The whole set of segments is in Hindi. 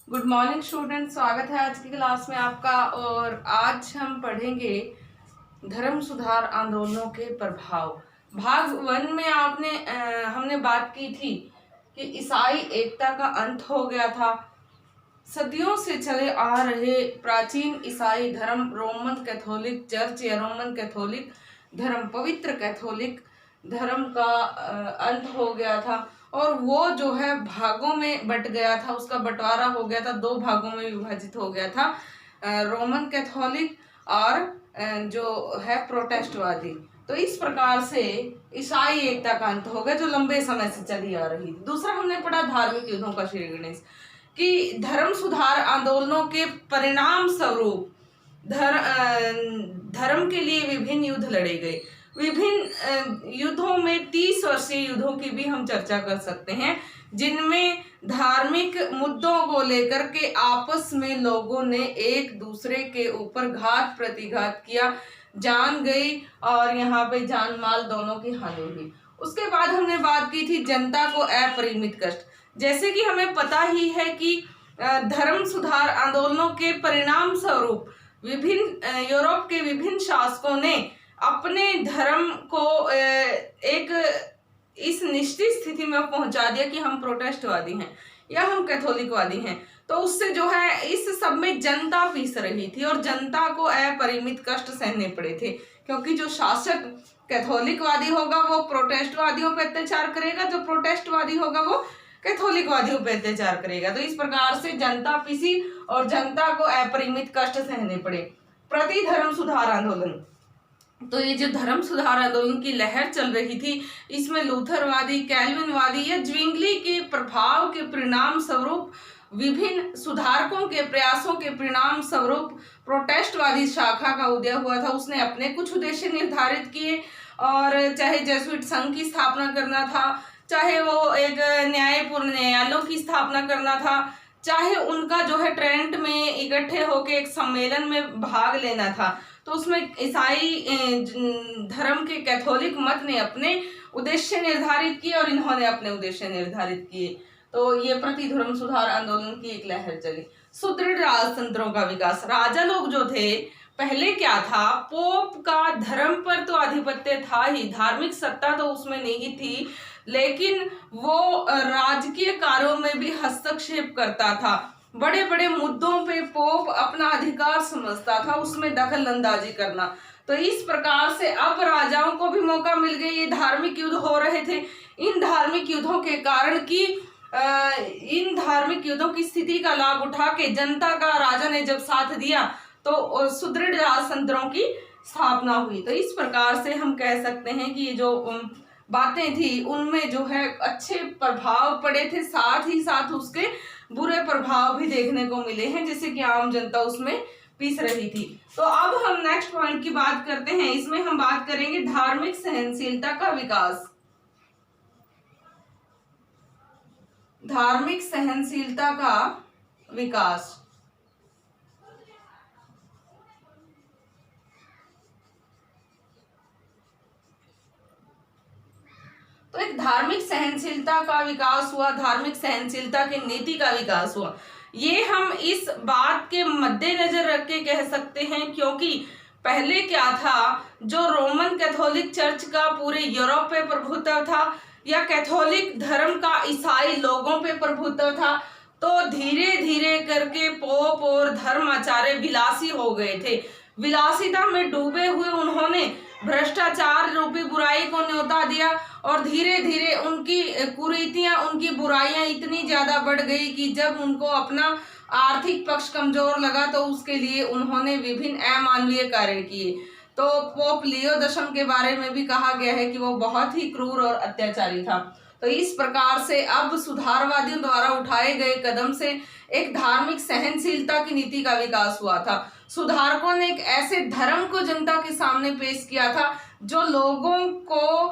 गुड मॉर्निंग स्टूडेंट, स्वागत है आज की क्लास में आपका। और आज हम पढ़ेंगे धर्म सुधार आंदोलनों के प्रभाव। भाग 1 में हमने बात की थी कि ईसाई एकता का अंत हो गया था। सदियों से चले आ रहे प्राचीन ईसाई धर्म, रोमन कैथोलिक चर्च या रोमन कैथोलिक धर्म, पवित्र कैथोलिक धर्म का अंत हो गया था। और वो जो है भागों में बट गया था, उसका बंटवारा हो गया था, 2 भागों में विभाजित हो गया था, रोमन कैथोलिक और जो है प्रोटेस्टवादी। तो इस प्रकार से ईसाई एकता का अंत हो गया जो लंबे समय से चली आ रही थी। दूसरा हमने पढ़ा धार्मिक युद्धों का श्री गणेश, कि धर्म सुधार आंदोलनों के परिणाम स्वरूप धर्म के लिए विभिन्न युद्ध लड़े गए। विभिन्न युद्धों में 30 वर्षीय युद्धों की भी हम चर्चा कर सकते हैं, जिनमें धार्मिक मुद्दों को लेकर के आपस में लोगों ने एक दूसरे के ऊपर घात प्रतिघात किया, जान गई और यहाँ पे जान माल दोनों की हानि हुई। उसके बाद हमने बात की थी जनता को अपरिमित कष्ट। जैसे कि हमें पता ही है कि धर्म सुधार आंदोलनों के परिणाम स्वरूप विभिन्न यूरोप के विभिन्न शासकों ने अपने धर्म को एक इस निश्चित स्थिति में पहुंचा दिया कि हम प्रोटेस्टवादी हैं या हम कैथोलिकवादी हैं। तो उससे जो है इस सब में जनता पीस रही थी और जनता को अपरिमित कष्ट सहने पड़े थे, क्योंकि जो शासक कैथोलिकवादी होगा वो प्रोटेस्टवादियों पर अत्याचार करेगा, जो प्रोटेस्टवादी होगा वो कैथोलिकवादियों पर अत्याचार करेगा। तो इस प्रकार से जनता पीसी और जनता को अपरिमित कष्ट सहने पड़े। प्रति धर्म सुधार आंदोलन, तो ये जो धर्म सुधार आंदोलन की लहर चल रही थी, इसमें लूथरवादी, कैल्विनवादी या ज्विंगली के प्रभाव के परिणाम स्वरूप, विभिन्न सुधारकों के प्रयासों के परिणाम स्वरूप प्रोटेस्टवादी शाखा का उदय हुआ था। उसने अपने कुछ उद्देश्य निर्धारित किए, और चाहे जेसुइट संघ की स्थापना करना था, चाहे वो एक न्यायपूर्ण न्यायालयों की स्थापना करना था, चाहे उनका जो है ट्रेंट में इकट्ठे होकर एक सम्मेलन में भाग लेना था। तो उसमें ईसाई धर्म के कैथोलिक मत ने अपने उद्देश्य निर्धारित किए और इन्होंने अपने उद्देश्य निर्धारित किए। तो ये प्रति धर्म सुधार आंदोलन की एक लहर चली। सुदृढ़ राजतंत्रों का विकास, राजा लोग जो थे, पहले क्या था, पोप का धर्म पर तो आधिपत्य था ही, धार्मिक सत्ता तो उसमें नहीं थी, लेकिन वो राजकीय कार्यों में भी हस्तक्षेप करता था। बड़े बड़े मुद्दों पे पोप अपना अधिकार समझता था उसमें दखल अंदाजी करना। तो इस प्रकार से अब राजाओं को भी मौका मिल गया। ये धार्मिक युद्ध हो रहे थे, इन धार्मिक युद्धों के कारण की इन धार्मिक युद्धों की स्थिति का लाभ उठा के जनता का राजा ने जब साथ दिया तो सुदृढ़ राजतंत्रों की स्थापना हुई। तो इस प्रकार से हम कह सकते हैं कि ये जो बातें थी उनमें जो है अच्छे प्रभाव पड़े थे, साथ ही साथ उसके बुरे प्रभाव भी देखने को मिले हैं, जैसे कि आम जनता उसमें पीस रही थी। तो अब हम नेक्स्ट पॉइंट की बात करते हैं। इसमें हम बात करेंगे धार्मिक सहनशीलता का विकास। धार्मिक सहनशीलता का विकास, तो एक धार्मिक सहनशीलता का विकास हुआ, धार्मिक सहनशीलता की नीति का विकास हुआ। ये हम इस बात के मद्देनजर रख के कह सकते हैं, क्योंकि पहले क्या था, जो रोमन कैथोलिक चर्च का पूरे यूरोप पे प्रभुत्व था या कैथोलिक धर्म का ईसाई लोगों पे प्रभुत्व था, तो धीरे धीरे करके पोप और धर्माचार्य विलासी हो गए थे। विलासिता में डूबे हुए उन्होंने भ्रष्टाचार रूपी बुराई को न्योता दिया और धीरे धीरे उनकी कुरीतियां, उनकी बुराइयां इतनी ज्यादा बढ़ गई कि जब उनको अपना आर्थिक पक्ष कमजोर लगा तो उसके लिए उन्होंने विभिन्न अमानवीय कार्य किए। तो पोप लियो 10 के बारे में भी कहा गया है कि वो बहुत ही क्रूर और अत्याचारी था। तो इस प्रकार से अब सुधारवादियों द्वारा उठाए गए कदम से एक धार्मिक सहनशीलता की नीति का विकास हुआ था। सुधारकों ने एक ऐसे धर्म को जनता के सामने पेश किया था जो लोगों को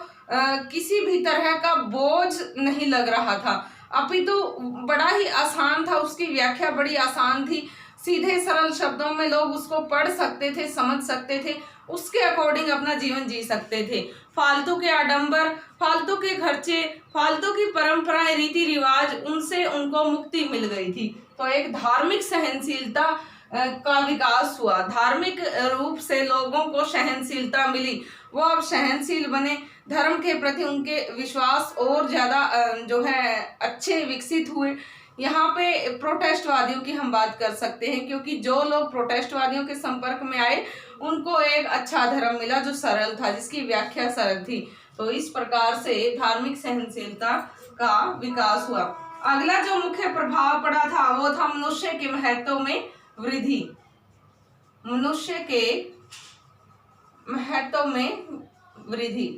किसी भी तरह का बोझ नहीं लग रहा था, अपितु बड़ा ही आसान था, उसकी व्याख्या बड़ी आसान थी, सीधे सरल शब्दों में लोग उसको पढ़ सकते थे, समझ सकते थे, उसके अकॉर्डिंग अपना जीवन जी सकते थे। फालतू के आडंबर, फालतू के खर्चे, फालतू की परंपराएं, रीति रिवाज, उनसे उनको मुक्ति मिल गई थी। तो एक धार्मिक सहनशीलता का विकास हुआ, धार्मिक रूप से लोगों को सहनशीलता मिली, वो अब सहनशील बने, धर्म के प्रति उनके विश्वास और ज़्यादा जो है अच्छे विकसित हुए। यहाँ पे प्रोटेस्टवादियों की हम बात कर सकते हैं, क्योंकि जो लोग प्रोटेस्टवादियों के संपर्क में आए उनको एक अच्छा धर्म मिला जो सरल था, जिसकी व्याख्या सरल थी। तो इस प्रकार से धार्मिक सहनशीलता का विकास हुआ। अगला जो मुख्य प्रभाव पड़ा था वो था मनुष्य के महत्व में वृद्धि। मनुष्य के महत्व में वृद्धि।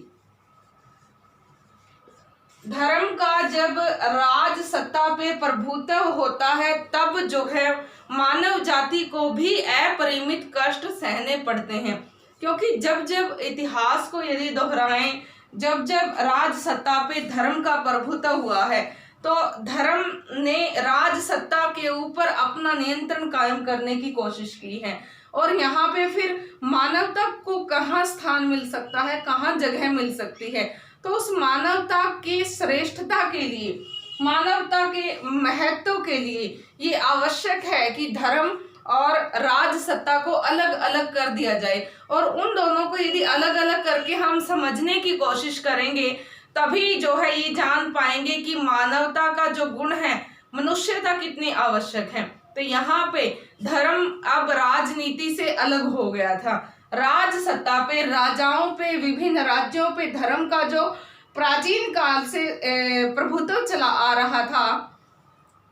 धर्म का जब राज सत्ता पे प्रभुत्व होता है तब जो है मानव जाति को भी अपरिमित कष्ट सहने पड़ते हैं, क्योंकि जब जब इतिहास को यदि दोहराएं, जब जब राज सत्ता पे धर्म का प्रभुत्व हुआ है तो धर्म ने राज सत्ता के ऊपर अपना नियंत्रण कायम करने की कोशिश की है। और यहाँ पे फिर मानवता को कहाँ स्थान मिल सकता है, कहाँ जगह मिल सकती है, तो उस मानवता की श्रेष्ठता के लिए, मानवता के महत्व के लिए ये आवश्यक है कि धर्म और राज सत्ता को अलग अलग कर दिया जाए। और उन दोनों को यदि अलग अलग करके हम समझने की कोशिश करेंगे तभी जो है ये जान पाएंगे कि मानवता का जो गुण है, मनुष्यता कितनी आवश्यक है। तो यहाँ पे धर्म अब राजनीति से अलग हो गया था। राज सत्ता पे, राजाओं पे, विभिन्न राज्यों पे धर्म का जो प्राचीन काल से प्रभुत्व चला आ रहा था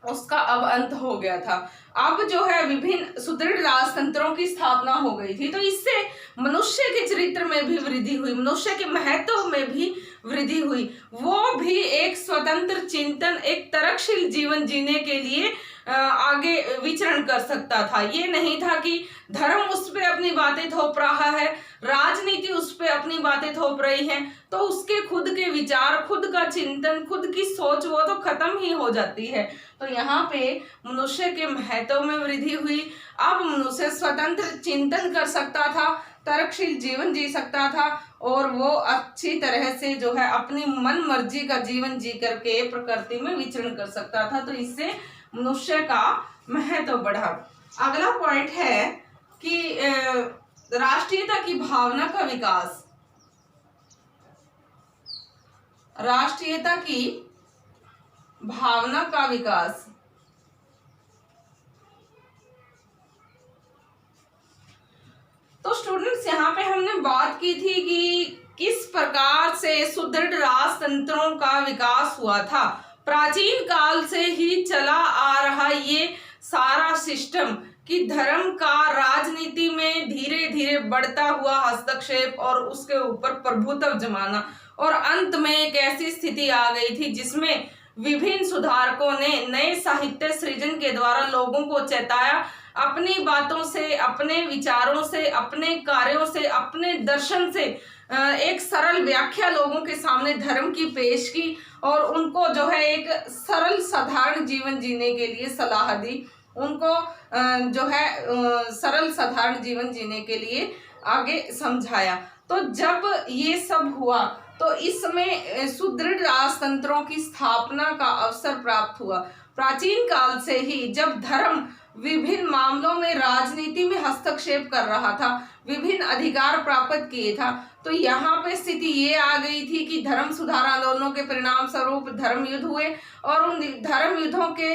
उसका अब अंत हो गया था। अब जो है विभिन्न सुदृढ़ राजतंत्रों की स्थापना हो गई थी। तो इससे मनुष्य के चरित्र में भी वृद्धि हुई, मनुष्य के महत्व में भी वृद्धि हुई। वो भी एक स्वतंत्र चिंतन, एक तर्कशील जीवन जीने के लिए आगे विचरण कर सकता था। ये नहीं था कि धर्म उस पे अपनी बातें थोप रहा है, राजनीति उस पे अपनी बातें थोप रही है, तो उसके खुद के विचार, खुद का चिंतन, खुद की सोच वो तो खत्म ही हो जाती है। तो यहाँ पे मनुष्य के महत्व में वृद्धि हुई। अब मनुष्य स्वतंत्र चिंतन कर सकता था, तर्कशील जीवन जी सकता था और वो अच्छी तरह से जो है अपनी मन मर्जी का जीवन जी करके प्रकृति में विचरण कर सकता था। तो इससे मनुष्य का महत्व बढ़ा। अगला पॉइंट है कि राष्ट्रीयता की भावना का विकास। राष्ट्रीयता की भावना का विकास। तो स्टूडेंट्स, यहाँ पे हमने बात की थी कि किस प्रकार से सुदृढ़ राजतंत्रों का विकास हुआ था। प्राचीन काल से ही चला आ रहा ये सारा सिस्टम कि धर्म का राजनीति में धीरे धीरे बढ़ता हुआ हस्तक्षेप और उसके ऊपर प्रभुत्व जमाना, और अंत में एक ऐसी स्थिति आ गई थी जिसमें विभिन्न सुधारकों ने नए साहित्य सृजन के द्वारा लोगों को चेताया, अपनी बातों से, अपने विचारों से, अपने कार्यों से, अपने दर्शन से एक सरल व्याख्या लोगों के सामने धर्म की पेश की और उनको जो है एक सरल साधारण जीवन जीने के लिए सलाह दी। उनको जो है सरल साधारण जीवन जीने के लिए आगे समझाया। तो जब ये सब हुआ तो इसमें सुदृढ़ राजतंत्रों की स्थापना का अवसर प्राप्त हुआ। प्राचीन काल से ही जब धर्म विभिन्न मामलों में राजनीति में हस्तक्षेप कर रहा था, विभिन्न अधिकार प्राप्त किए था, तो यहाँ पे स्थिति ये आ गई थी कि धर्म सुधार आंदोलनों के परिणाम स्वरूप धर्म युद्ध हुए और उन धर्म युद्धों के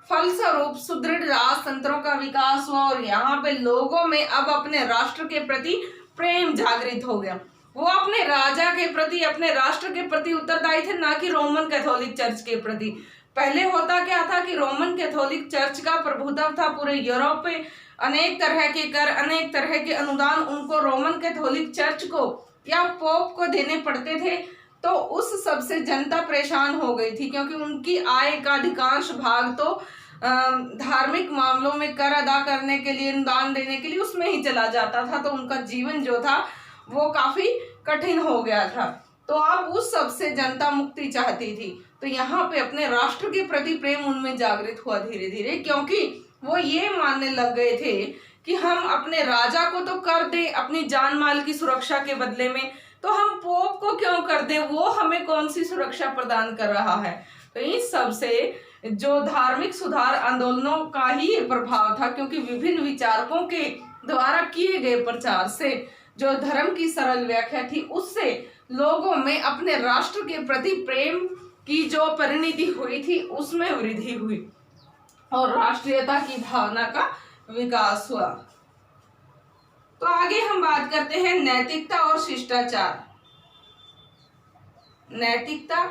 फलस्वरूप सुदृढ़ राजतंत्रों का विकास हुआ और यहाँ पे लोगों में अब अपने राष्ट्र के प्रति प्रेम जागृत हो गया। वो अपने राजा के प्रति, अपने राष्ट्र के प्रति उत्तरदायी थे, ना कि रोमन कैथोलिक चर्च के प्रति। पहले होता क्या था कि रोमन कैथोलिक चर्च का प्रभुत्व था पूरे यूरोप पे, अनेक तरह के कर, अनेक तरह के अनुदान उनको रोमन कैथोलिक चर्च को या पोप को देने पड़ते थे। तो उस सबसे जनता परेशान हो गई थी, क्योंकि उनकी आय का अधिकांश भाग तो धार्मिक मामलों में कर अदा करने के लिए, अनुदान देने के लिए उसमें ही चला जाता था। तो उनका जीवन जो था वो काफी कठिन हो गया था। तो अब उस सबसे जनता मुक्ति चाहती थी। तो यहाँ पे अपने राष्ट्र के प्रति प्रेम उनमें जागृत हुआ धीरे धीरे, क्योंकि वो ये मानने लग गए थे कि हम अपने राजा को तो कर दें अपनी जान माल की सुरक्षा के बदले में, तो हम पोप को क्यों कर दें, वो हमें कौन सी सुरक्षा प्रदान कर रहा है। तो इस सब से जो धार्मिक सुधार आंदोलनों का ही प्रभाव था, क्योंकि विभिन्न विचारकों के द्वारा किए गए प्रचार से जो धर्म की सरल व्याख्या थी, उससे लोगों में अपने राष्ट्र के प्रति प्रेम की जो परिणति हुई थी उसमें वृद्धि हुई और राष्ट्रीयता की भावना का विकास हुआ। तो आगे हम बात करते हैं नैतिकता और शिष्टाचार। नैतिकता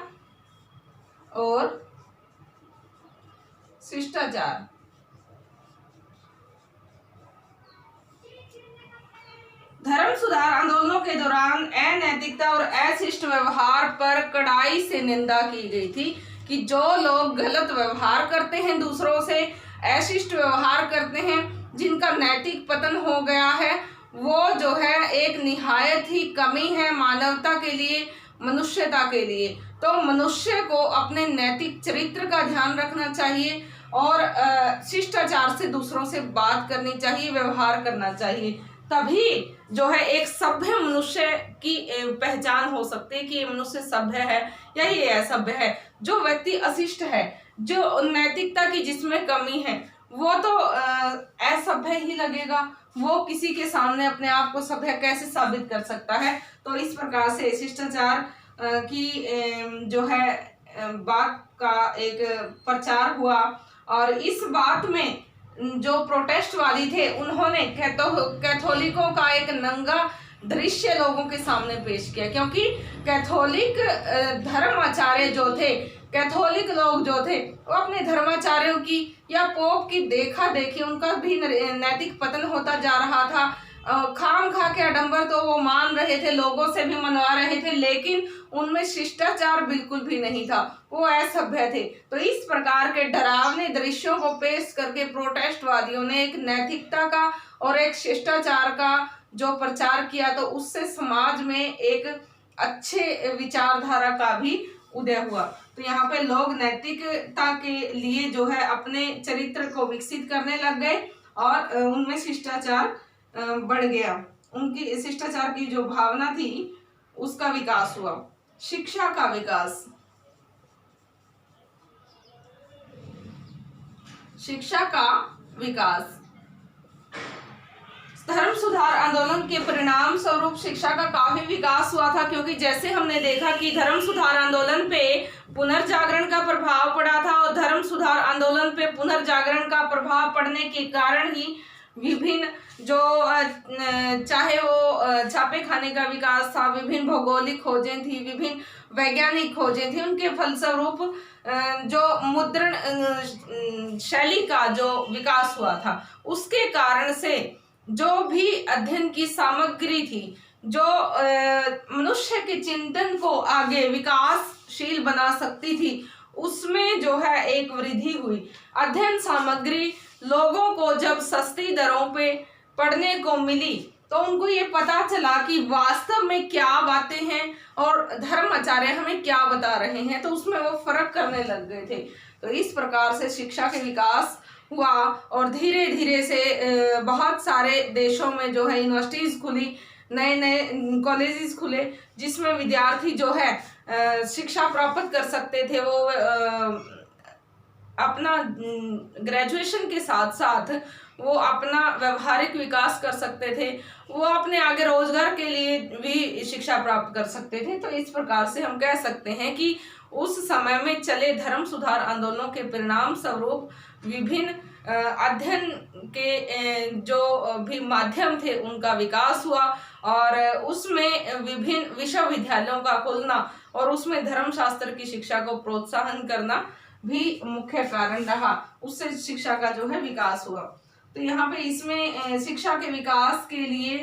और शिष्टाचार। धर्म सुधार आंदोलनों के दौरान अनैतिकता और अशिष्ट व्यवहार पर कड़ाई से निंदा की गई थी कि जो लोग गलत व्यवहार करते हैं, दूसरों से अशिष्ट व्यवहार करते हैं, जिनका नैतिक पतन हो गया है, वो जो है एक निहायत ही कमी है मानवता के लिए, मनुष्यता के लिए। तो मनुष्य को अपने नैतिक चरित्र का ध्यान रखना चाहिए और शिष्टाचार से दूसरों से बात करनी चाहिए, व्यवहार करना चाहिए, तभी जो है एक सभ्य मनुष्य की पहचान हो सकती है कि ये मनुष्य सभ्य है या ये असभ्य है। जो व्यक्ति अशिष्ट है, जो नैतिकता की जिसमें कमी है, वो तो असभ्य ही लगेगा। वो किसी के सामने अपने आप को सभ्य कैसे साबित कर सकता है। तो इस प्रकार से शिष्टाचार की जो है बात का एक प्रचार हुआ और इस बात में जो प्रोटेस्टवादी थे उन्होंने कैथोलिकों का एक नंगा दृश्य लोगों के सामने पेश किया, क्योंकि कैथोलिक धर्माचार्य जो थे, कैथोलिक लोग जो थे, वो अपने धर्माचार्यों की या पोप की देखा देखी उनका भी नैतिक पतन होता जा रहा था। खाम खा के आडंबर तो वो मान रहे थे, लोगों से भी मनवा रहे थे, लेकिन उनमें शिष्टाचार बिल्कुल भी नहीं था, वो असभ्य थे। तो इस प्रकार के डरावने दृश्यों को पेश करके प्रोटेस्टवादियों ने एक नैतिकता का और एक शिष्टाचार का जो प्रचार किया, तो उससे समाज में एक अच्छे विचारधारा का भी उदय हुआ। तो यहाँ पे लोग नैतिकता के लिए जो है अपने चरित्र को विकसित करने लग गए और उनमें शिष्टाचार बढ़ गया, उनकी शिष्टाचार की जो भावना थी उसका विकास हुआ। शिक्षा का विकास। शिक्षा का विकास। धर्म सुधार आंदोलन के परिणाम स्वरूप शिक्षा का काफी विकास हुआ था, क्योंकि जैसे हमने देखा कि धर्म सुधार आंदोलन पे पुनर्जागरण का प्रभाव पड़ा था और धर्म सुधार आंदोलन पे पुनर्जागरण का प्रभाव पड़ने के कारण ही विभिन्न जो चाहे वो छापे खाने का विकास था, विभिन्न भौगोलिक खोजें थी, विभिन्न वैज्ञानिक खोजें थी, उनके फलस्वरूप जो मुद्रण शैली का जो विकास हुआ था, उसके कारण से जो भी अध्ययन की सामग्री थी, जो मनुष्य के चिंतन को आगे विकासशील बना सकती थी, उसमें जो है एक वृद्धि हुई। अध्ययन सामग्री लोगों को जब सस्ती दरों पे पढ़ने को मिली तो उनको ये पता चला कि वास्तव में क्या बातें हैं और धर्माचार्य हमें क्या बता रहे हैं, तो उसमें वो फर्क करने लग गए थे। तो इस प्रकार से शिक्षा के विकास हुआ और धीरे धीरे से बहुत सारे देशों में जो है यूनिवर्सिटीज खुली, नए नए कॉलेजेस खुले, जिसमें विद्यार्थी जो है शिक्षा प्राप्त कर सकते थे। वो अपना ग्रेजुएशन के साथ साथ वो अपना व्यवहारिक विकास कर सकते थे, वो अपने आगे रोजगार के लिए भी शिक्षा प्राप्त कर सकते थे। तो इस प्रकार से हम कह सकते हैं कि उस समय में चले धर्म सुधार आंदोलनों के परिणाम स्वरूप विभिन्न अध्ययन के जो भी माध्यम थे उनका विकास हुआ और उसमें विभिन्न विश्वविद्यालयों का खुलना और उसमें धर्मशास्त्र की शिक्षा को प्रोत्साहन करना भी मुख्य कारण रहा। उससे शिक्षा का जो है विकास हुआ। तो यहाँ पे इसमें शिक्षा के विकास के लिए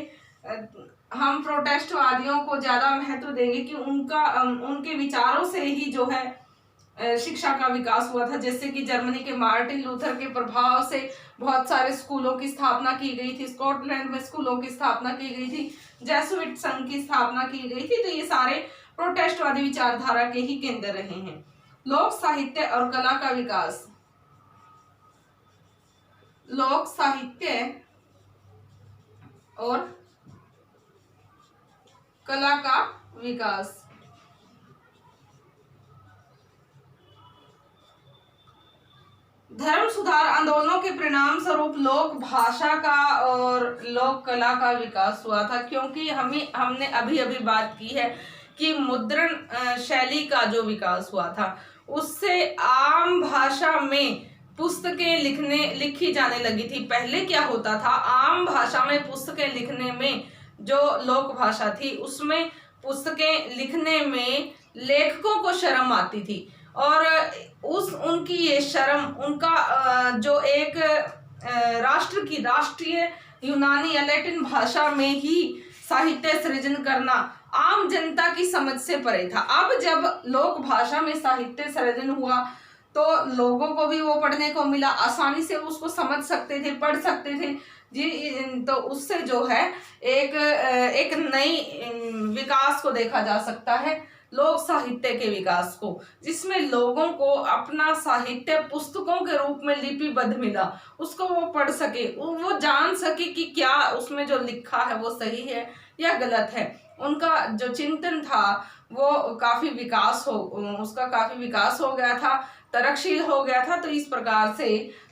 हम प्रोटेस्टवादियों को ज़्यादा महत्व देंगे कि उनके विचारों से ही जो है शिक्षा का विकास हुआ था। जैसे कि जर्मनी के मार्टिन लूथर के प्रभाव से बहुत सारे स्कूलों की स्थापना की गई थी, स्कॉटलैंड में स्कूलों की स्थापना की गई थी, जेसुइट संघ की स्थापना की गई थी। तो ये सारे प्रोटेस्टवादी विचारधारा के ही केंद्र रहे हैं। लोक साहित्य और कला का विकास। लोक साहित्य और कला का विकास। धर्म सुधार आंदोलनों के परिणाम स्वरूप लोक भाषा का और लोक कला का विकास हुआ था, क्योंकि हमने अभी अभी बात की है कि मुद्रण शैली का जो विकास हुआ था उससे आम भाषा में पुस्तकें लिखी जाने लगी थी। पहले क्या होता था, आम भाषा में पुस्तकें लिखने में जो लोक भाषा थी उसमें पुस्तकें लिखने में लेखकों को शर्म आती थी, और उनकी ये शर्म उनका जो एक राष्ट्र की राष्ट्रीय यूनानी या लैटिन भाषा में ही साहित्य सृजन करना आम जनता की समझ से परे था। अब जब लोक भाषा में साहित्य सृजन हुआ तो लोगों को भी वो पढ़ने को मिला, आसानी से उसको समझ सकते थे, पढ़ सकते थे जी। तो उससे जो है एक नई विकास को देखा जा सकता है, लोक साहित्य के विकास को, जिसमें लोगों को अपना साहित्य पुस्तकों के रूप में लिपिबद्ध मिला, उसको वो पढ़ सके, वो जान सके कि क्या उसमें जो लिखा है वो सही है या गलत है। उनका जो चिंतन था वो उसका काफी विकास हो गया था, तरक्शील हो गया था। तो इस प्रकार से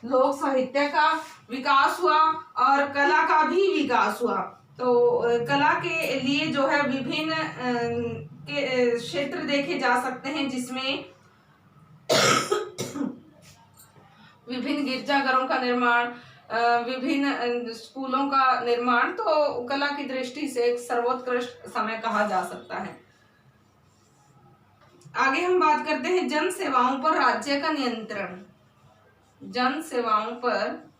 लोक साहित्य का विकास हुआ और कला का भी विकास हुआ। तो कला के लिए जो है विभिन्न के क्षेत्र देखे जा सकते हैं, जिसमें विभिन्न गिरजाघरों का निर्माण, विभिन्न स्कूलों का निर्माण, तो कला की दृष्टि से एक सर्वोत्कृष्ट समय कहा जा सकता है। आगे हम बात करते हैं जन सेवाओं पर राज्य का नियंत्रण। जन सेवाओं पर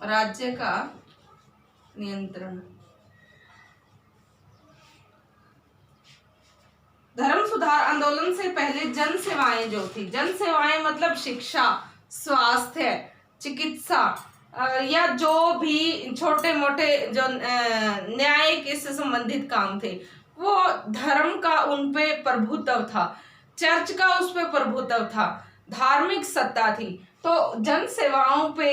राज्य का नियंत्रण। धर्म सुधार आंदोलन से पहले जन सेवाएं जो थी, जन सेवाएं मतलब शिक्षा, स्वास्थ्य, चिकित्सा या जो भी छोटे मोटे जो न्यायिक इससे संबंधित काम थे, वो धर्म का उन पे प्रभुत्व था, चर्च का उस पे प्रभुत्व था, धार्मिक सत्ता थी। तो जन सेवाओं पे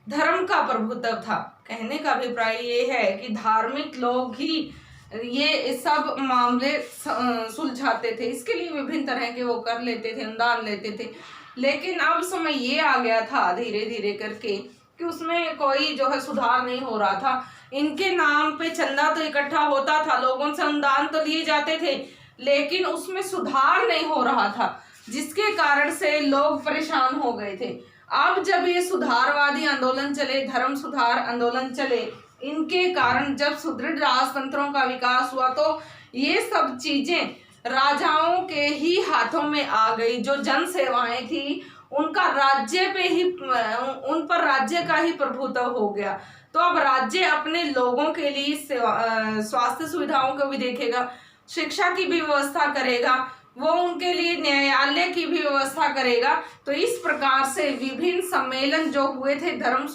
धर्म का प्रभुत्व था। कहने का अभिप्राय ये है कि धार्मिक लोग ही ये सब मामले सुलझाते थे, इसके लिए विभिन्न तरह के वो कर लेते थे, अनुदान लेते थे। लेकिन अब समय ये आ गया था धीरे धीरे करके कि उसमें कोई जो है सुधार नहीं हो रहा था। इनके नाम पे चंदा तो इकट्ठा होता था, लोगों से अनुदान तो लिए जाते थे, लेकिन उसमें सुधार नहीं हो रहा था, जिसके कारण से लोग परेशान हो गए थे। अब जब ये सुधारवादी आंदोलन चले, धर्म सुधार आंदोलन चले, इनके कारण जब सुदृढ़ राजतंत्रों का विकास हुआ तो ये सब चीजें राजाओं के ही हाथों में आ गई। जो जन सेवाएं थी उनका राज्य पे ही, उन पर राज्य का ही प्रभुत्व हो गया। तो अब राज्य अपने लोगों के लिए स्वास्थ्य सुविधाओं को भी देखेगा, शिक्षा की भी व्यवस्था करेगा, वो उनके लिए न्यायालय की भी व्यवस्था करेगा। तो इस प्रकार से विभिन्न सम्मेलन जो हुए थे धर्म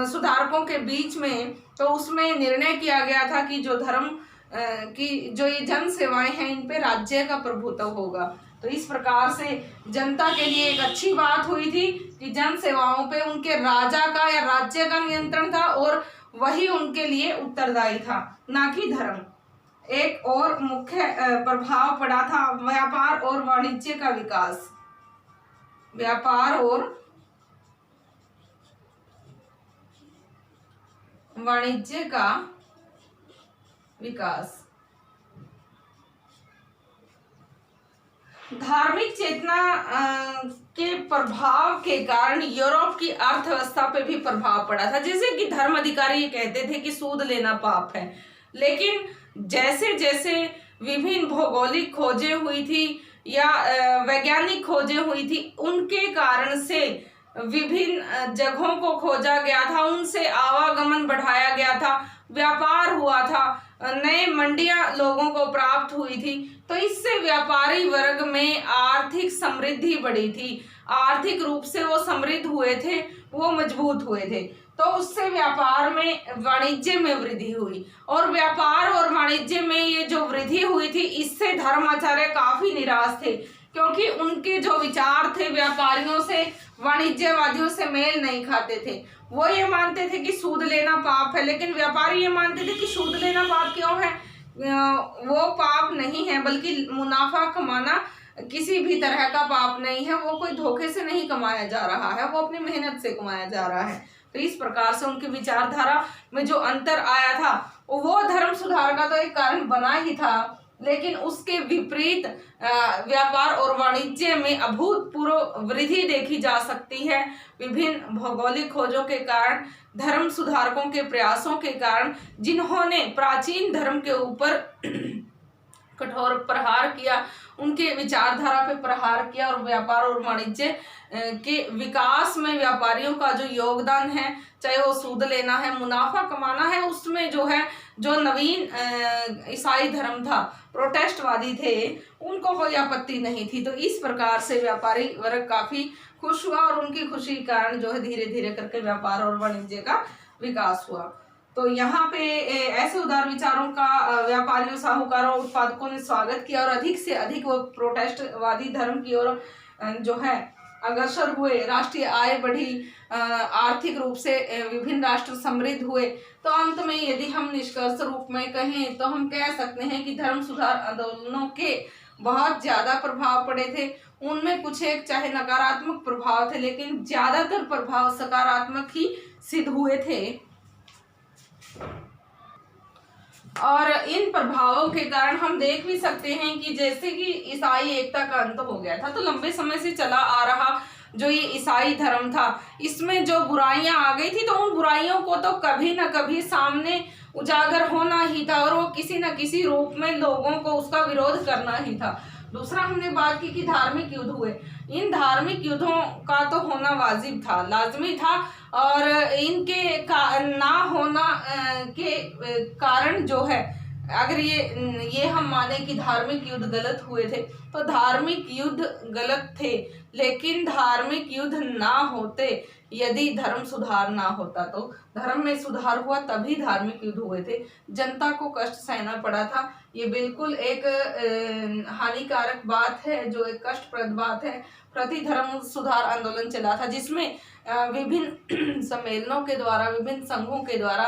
सुधारकों के बीच में, तो उसमें निर्णय किया गया था कि जो धर्म की जो ये जन सेवाएं हैं इन पे राज्य का प्रभुत्व होगा। तो इस प्रकार से जनता के लिए एक अच्छी बात हुई थी कि जन सेवाओं पे उनके राजा का या राज्य का नियंत्रण था और वही उनके लिए उत्तरदायी था, ना कि धर्म। एक और मुख्य प्रभाव पड़ा था व्यापार और वाणिज्य का विकास। व्यापार और वाणिज्य का विकास। धार्मिक चेतना के प्रभाव के कारण यूरोप की अर्थव्यवस्था पे भी प्रभाव पड़ा था। जैसे कि धर्म अधिकारी ये कहते थे कि सूद लेना पाप है, लेकिन जैसे जैसे विभिन्न भौगोलिक खोजें हुई थी या वैज्ञानिक खोजें हुई थी, उनके कारण से विभिन्न जगहों को खोजा गया था, उनसे आवागमन बढ़ाया गया था, व्यापार हुआ था, नए मंडियां लोगों को प्राप्त हुई थी। तो इससे व्यापारी वर्ग में आर्थिक समृद्धि बढ़ी थी, आर्थिक रूप से वो समृद्ध हुए थे, वो मजबूत हुए थे। तो उससे व्यापार में, वाणिज्य में वृद्धि हुई, और व्यापार और वाणिज्य में ये जो वृद्धि हुई थी, इससे धर्माचार्य काफी निराश थे, क्योंकि उनके जो विचार थे व्यापारियों से, वाणिज्यवादियों से मेल नहीं खाते थे। वो ये मानते थे कि सूद लेना पाप है, लेकिन व्यापारी ये मानते थे कि सूद लेना पाप क्यों है, वो पाप नहीं है, बल्कि मुनाफा कमाना किसी भी तरह का पाप नहीं है। वो कोई धोखे से नहीं कमाया जा रहा है, वो अपनी मेहनत से कमाया जा रहा है। तो इस प्रकार से उनकी विचारधारा में जो अंतर आया था वो धर्म सुधार का तो एक कारण बना ही था, लेकिन उसके विपरीत व्यापार और वाणिज्य में अभूतपूर्व वृद्धि देखी जा सकती है। विभिन्न भौगोलिक खोजों के कारण, धर्म सुधारकों के प्रयासों के कारण, जिन्होंने प्राचीन धर्म के ऊपर कठोर प्रहार किया, उनके विचारधारा पे प्रहार किया, और व्यापार और वाणिज्य के विकास में व्यापारियों का जो योगदान है, चाहे वो सूद लेना है, मुनाफा कमाना है, उसमें जो है जो नवीन ईसाई धर्म था, प्रोटेस्टवादी थे, उनको कोई आपत्ति नहीं थी। तो इस प्रकार से व्यापारी वर्ग काफी खुश हुआ और उनकी खुशी के कारण जो है धीरे धीरे करके व्यापार और वाणिज्य का विकास हुआ। तो यहाँ पे ऐसे उदार विचारों का व्यापारियों, साहूकारों, उत्पादकों ने स्वागत किया और अधिक से अधिक वो प्रोटेस्टवादी धर्म की ओर जो है अग्रसर हुए। राष्ट्रीय आय बढ़ी, आर्थिक रूप से विभिन्न राष्ट्र समृद्ध हुए। तो अंत में यदि हम निष्कर्ष रूप में कहें तो हम कह सकते हैं कि धर्म सुधार आंदोलनों के बहुत ज्यादा प्रभाव पड़े थे। उनमें कुछ एक चाहे नकारात्मक प्रभाव थे, लेकिन ज्यादातर प्रभाव सकारात्मक ही सिद्ध हुए थे। और इन प्रभावों के कारण हम देख भी सकते हैं कि जैसे कि ईसाई एकता का अंत हो गया था, तो लंबे समय से चला आ रहा जो ये ईसाई धर्म था, इसमें जो बुराइयां आ गई थी, तो उन बुराइयों को तो कभी ना कभी सामने उजागर होना ही था, और वो किसी न किसी रूप में लोगों को उसका विरोध करना ही था। दूसरा हमने बात की कि धार्मिक युद्ध हुए। इन धार्मिक युद्धों का तो होना वाजिब था, लाजमी था, और इनके ना होना के कारण जो है, अगर ये हम माने कि धार्मिक युद्ध गलत हुए थे, तो धार्मिक युद्ध गलत थे, लेकिन धार्मिक युद्ध ना होते यदि धर्म सुधार ना होता, तो धर्म में सुधार हुआ तभी धार्मिक युद्ध हुए थे। जनता को कष्ट सहना पड़ा था, ये बिल्कुल एक हानिकारक बात है, जो एक कष्टप्रद बात है। प्रति धर्म सुधार आंदोलन चला था, जिसमें विभिन्न सम्मेलनों के द्वारा, विभिन्न संघों के द्वारा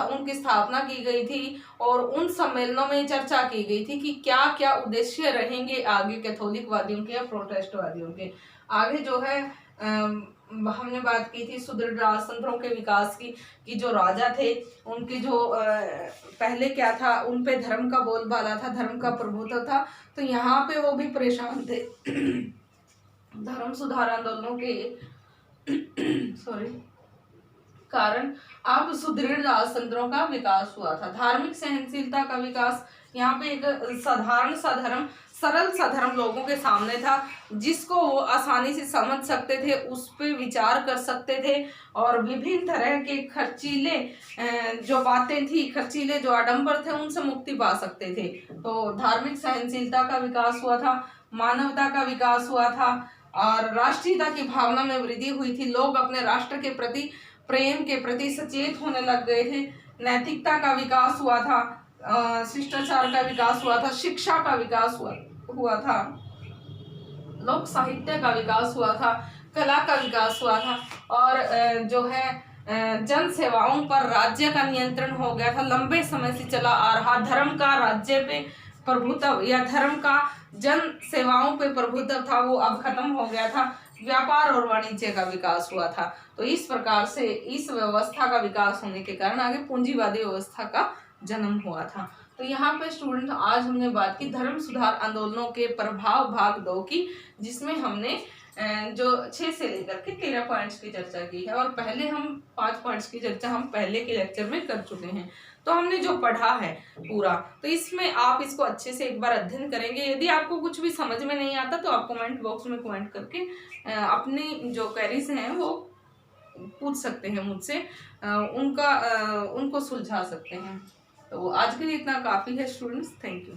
उनकी स्थापना की गई थी, और उन सम्मेलनों में चर्चा की गई थी कि क्या क्या उद्देश्य रहेंगे आगे कैथोलिकवादियों के या प्रोटेस्टवादियों के। आगे जो है हमने बात की थी सुदृढ़ राजतंत्रों के विकास की, कि जो राजा थे उनकी जो पहले क्या था, उन पे धर्म का बोलबाला था, धर्म का प्रभुत्व था, तो यहाँ पे वो भी परेशान थे। धर्म सुधार आंदोलनों के कारण अब सुदृढ़ राजतंत्रों का विकास हुआ था। धार्मिक सहनशीलता का विकास, यहाँ पे एक साधारण सा धर्म, सरल सा धर्म लोगों के सामने था, जिसको वो आसानी से समझ सकते थे, उस पर विचार कर सकते थे, और विभिन्न तरह के खर्चीले जो बातें थी, खर्चीले जो आडंबर थे, उनसे मुक्ति पा सकते थे। तो धार्मिक सहनशीलता का विकास हुआ था, मानवता का विकास हुआ था, और राष्ट्रीयता की भावना में वृद्धि हुई थी। लोग अपने राष्ट्र के प्रति, प्रेम के प्रति सचेत होने लग गए थे। नैतिकता का विकास हुआ था, शिष्टाचार का विकास हुआ था, शिक्षा का विकास हुआ था, लोक साहित्य का विकास हुआ था, कला का विकास हुआ था, और जो है जन सेवाओं पर राज्य का नियंत्रण हो गया था। लंबे समय से चला आ रहा धर्म का राज्य पे प्रभुत्व या धर्म का जन सेवाओं पे प्रभुत्व था, वो अब खत्म हो गया था। व्यापार और वाणिज्य का विकास हुआ था। तो इस प्रकार से इस व्यवस्था का विकास होने के कारण आगे पूंजीवादी व्यवस्था का जन्म हुआ था। तो यहाँ पे स्टूडेंट आज हमने बात की धर्म सुधार आंदोलनों के प्रभाव भाग 2 की, जिसमें हमने जो 6 से लेकर के 13 पॉइंट्स की चर्चा की है, और पहले हम 5 पॉइंट्स की चर्चा हम पहले के लेक्चर में कर चुके हैं। तो हमने जो पढ़ा है पूरा, तो इसमें आप इसको अच्छे से एक बार अध्ययन करेंगे। यदि आपको कुछ भी समझ में नहीं आता तो आप कमेंट बॉक्स में कमेंट करके अपनी जो क्वेरीज हैं वो पूछ सकते हैं मुझसे, उनको सुलझा सकते हैं। तो आज के लिए इतना काफ़ी है स्टूडेंट्स, थैंक यू।